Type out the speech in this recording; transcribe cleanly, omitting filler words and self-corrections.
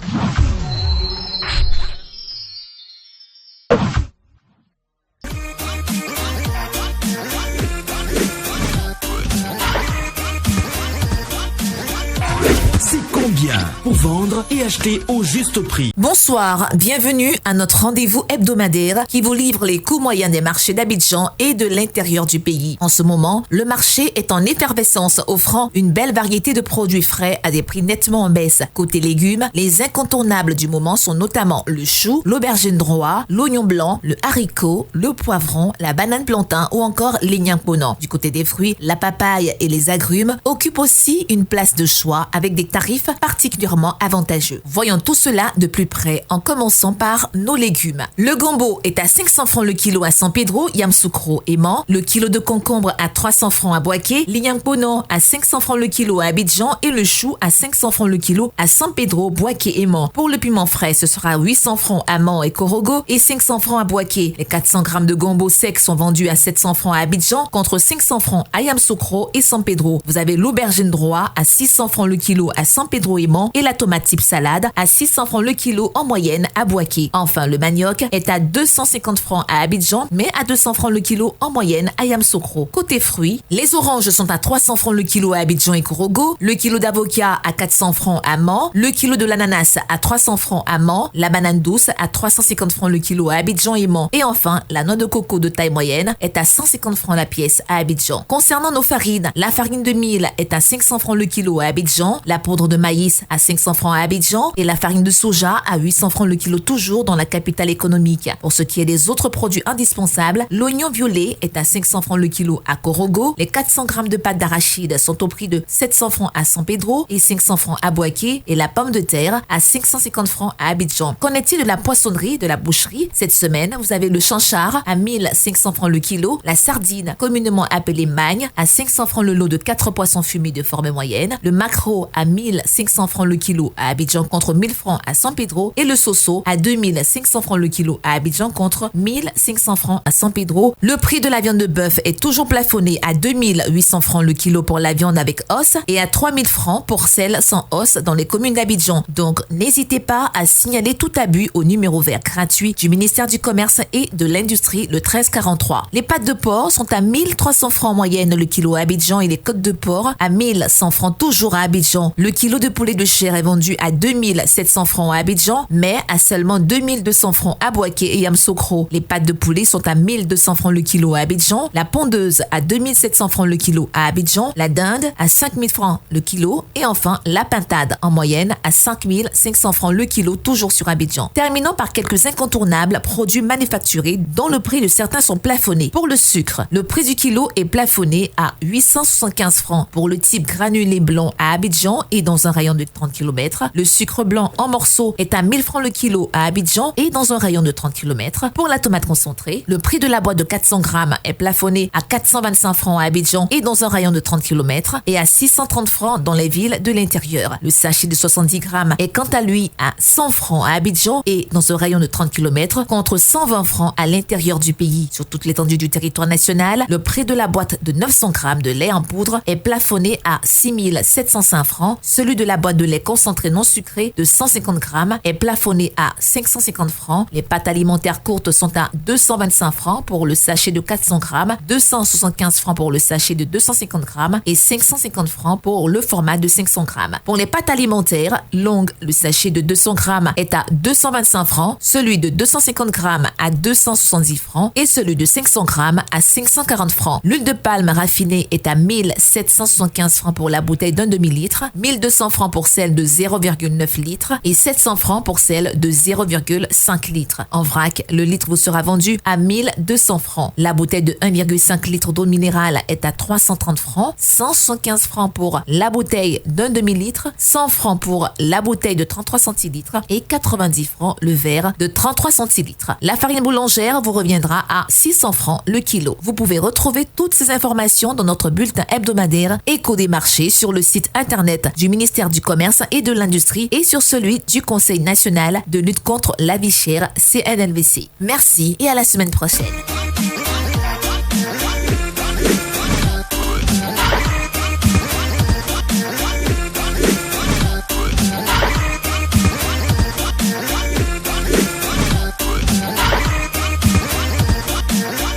C'est combien pour vendre et acheter au juste prix? Bonsoir, bienvenue à notre rendez-vous hebdomadaire qui vous livre les coûts moyens des marchés d'Abidjan et de l'intérieur du pays. En ce moment, le marché est en effervescence, offrant une belle variété de produits frais à des prix nettement en baisse. Côté légumes, les incontournables du moment sont notamment le chou, l'aubergine droit, l'oignon blanc, le haricot, le poivron, la banane plantain ou encore l'ignan ponant. Du côté des fruits, la papaye et les agrumes occupent aussi une place de choix avec des tarifs particulièrement avantageux. Voyons tout cela de plus près en commençant par nos légumes. Le gombo est à 500 francs le kilo à San Pedro, Yamoussoukro et Mans. Le kilo de concombre à 300 francs à Boaké, l'ignan ponant à 500 francs le kilo à Abidjan et le chou à 500 francs le kilo à San Pedro, Boaké et Mans. Pour le piment frais, ce sera 800 francs à Mans et Korogo et 500 francs à Boaké. Les 400 grammes de gombo sec sont vendus à 700 francs à Abidjan contre 500 francs à Yamoussoukro et San Pedro. Vous avez l'aubergine droit à 600 francs le kilo à San Pedro et Mans et la tomate type salade à 600 francs le kilo en moyenne à Boaké. Enfin, le manioc est à 250 francs à Abidjan, mais à 200 francs le kilo en moyenne à Yamoussoukro. Côté fruits, les oranges sont à 300 francs le kilo à Abidjan et Korogo, le kilo d'avocat à 400 francs à Mans, le kilo de l'ananas à 300 francs à Mans, la banane douce à 350 francs le kilo à Abidjan et Mans. Et enfin, la noix de coco de taille moyenne est à 150 francs la pièce à Abidjan. Concernant nos farines, la farine de mil est à 500 francs le kilo à Abidjan, la poudre de maïs à 500 francs à Abidjan et la farine de soja à 800 francs le kilo toujours dans la capitale économique. Pour ce qui est des autres produits indispensables, l'oignon violet est à 500 francs le kilo à Korogo, les 400 grammes de pâte d'arachide sont au prix de 700 francs à San Pedro et 500 francs à Boaké et la pomme de terre à 550 francs à Abidjan. Qu'en est-il de la poissonnerie, de la boucherie? Cette semaine, vous avez le chanchard à 1500 francs le kilo, la sardine, communément appelée magne, à 500 francs le lot de 4 poissons fumés de forme moyenne, le maquereau à 1500 francs le kilo à Abidjan contre 1000 francs à San Pedro et le soso à 2500 francs le kilo à Abidjan contre 1500 francs à San Pedro. Le prix de la viande de bœuf est toujours plafonné à 2800 francs le kilo pour la viande avec os et à 3000 francs pour celle sans os dans les communes d'Abidjan. Donc, n'hésitez pas à signaler tout abus au numéro vert gratuit du ministère du Commerce et de l'Industrie, le 1343. Les pâtes de porc sont à 1300 francs en moyenne le kilo à Abidjan et les côtes de porc à 1100 francs toujours à Abidjan. Le kilo de poulet de chair est vendu à 2700 francs à Abidjan, mais à seulement 2200 francs à Boaké et Yamoussoukro. Les pâtes de poulet sont à 1200 francs le kilo à Abidjan, la pondeuse à 2700 francs le kilo à Abidjan, la dinde à 5000 francs le kilo et enfin la pintade en moyenne à 5500 francs le kilo toujours sur Abidjan. Terminons par quelques incontournables produits manufacturés dont le prix de certains sont plafonnés. Pour le sucre, le prix du kilo est plafonné à 875 francs pour le type granulé blanc à Abidjan et dans un rayon de 30 km. Le sucre blanc en morceaux est à 1000 francs le kilo à Abidjan et dans un rayon de 30 km. Pour la tomate concentrée, le prix de la boîte de 400 grammes est plafonné à 425 francs à Abidjan et dans un rayon de 30 km et à 630 francs dans les villes de l'intérieur. Le sachet de 70 grammes est quant à lui à 100 francs à Abidjan et dans un rayon de 30 km contre 120 francs à l'intérieur du pays. Sur toute l'étendue du territoire national, le prix de la boîte de 900 grammes de lait en poudre est plafonné à 6705 francs. Celui de la boîte de lait concentré non sucré de 150 grammes est plafonné à 550 francs. Les pâtes alimentaires courtes sont à 225 francs pour le sachet de 400 grammes, 275 francs pour le sachet de 250 grammes et 550 francs pour le format de 500 grammes. Pour les pâtes alimentaires longues, le sachet de 200 grammes est à 225 francs, celui de 250 grammes à 270 francs et celui de 500 grammes à 540 francs. L'huile de palme raffinée est à 1775 francs pour la bouteille d'un demi-litre, 1200 francs pour celle de 0,9 litres et 700 francs pour celle de 0,5 litres. En vrac, le litre vous sera vendu à 1200 francs. La bouteille de 1,5 litre d'eau minérale est à 330 francs, 175 francs pour la bouteille d'un demi-litre, 100 francs pour la bouteille de 33 centilitres et 90 francs le verre de 33 centilitres. La farine boulangère vous reviendra à 600 francs le kilo. Vous pouvez retrouver toutes ces informations dans notre bulletin hebdomadaire Écho des marchés sur le site internet du ministère du Commerce et de l'Industrie et sur celui du Conseil national de lutte contre la vie chère, CNLVC. Merci et à la semaine prochaine.